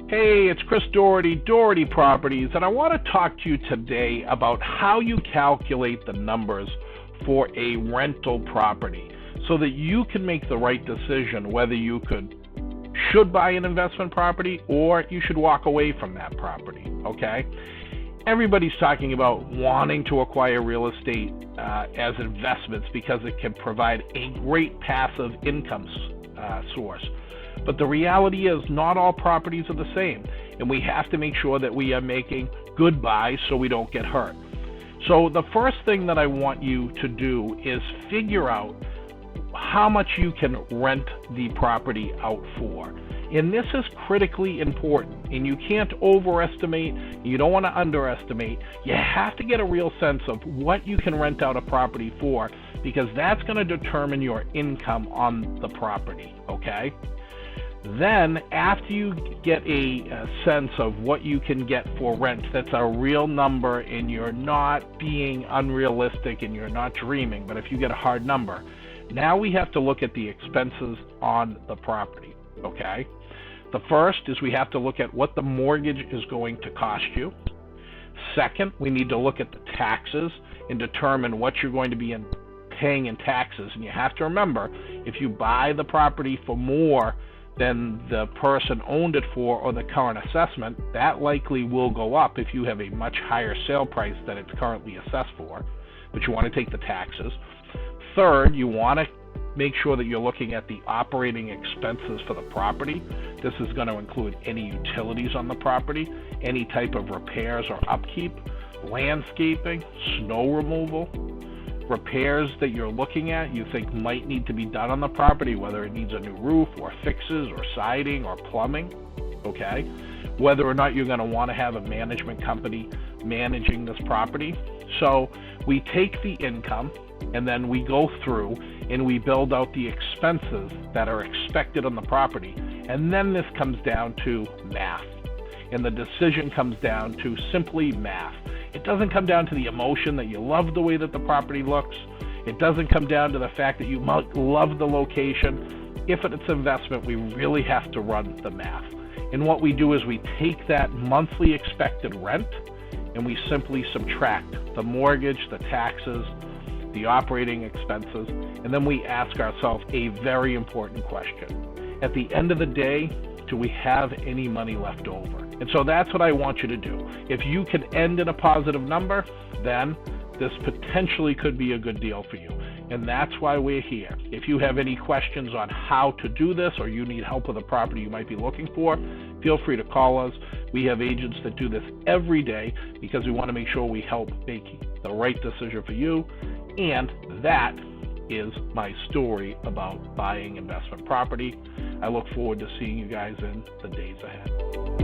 Hey, it's Chris Doherty, Doherty Properties, and I want to talk to you today about how you calculate the numbers for a rental property so that you can make the right decision whether you should buy an investment property or you should walk away from that property, okay? Everybody's talking about wanting to acquire real estate as investments because it can provide a great passive income source. But the reality is not all properties are the same, and we have to make sure that we are making good buys so we don't get hurt. So the first thing that I want you to do is figure out how much you can rent the property out for. And this is critically important, and you can't overestimate, you don't want to underestimate. You have to get a real sense of what you can rent out a property for, because that's going to determine your income on the property, okay? Then, after you get a sense of what you can get for rent that's a real number and you're not being unrealistic and you're not dreaming, but if you get a hard number, now we have to look at the expenses on the property, okay? The first is we have to look at what the mortgage is going to cost you. Second, we need to look at the taxes and determine what you're going to be paying in taxes. And you have to remember, if you buy the property for more than the person owned it for or the current assessment, that likely will go up if you have a much higher sale price than it's currently assessed for, but you want to take the taxes. Third, you want to make sure that you're looking at the operating expenses for the property. This is going to include any utilities on the property, any type of repairs or upkeep, landscaping, snow removal, repairs that you're looking at you think might need to be done on the property, whether it needs a new roof or fixes or siding or plumbing, okay? Whether or not you're going to want to have a management company managing this property. So we take the income and then we go through and we build out the expenses that are expected on the property. And then this comes down to math. And the decision comes down to simply math. It doesn't come down to the emotion that you love the way that the property looks. It doesn't come down to the fact that you might love the location. If it's investment, we really have to run the math. And what we do is we take that monthly expected rent and we simply subtract the mortgage, the taxes, the operating expenses, and then we ask ourselves a very important question. At the end of the day, do we have any money left over? And so that's what I want you to do. If you can end in a positive number, then this potentially could be a good deal for you. And that's why we're here. If you have any questions on how to do this or you need help with a property you might be looking for, feel free to call us. We have agents that do this every day because we want to make sure we help make the right decision for you. And that is my story about buying investment property. I look forward to seeing you guys in the days ahead.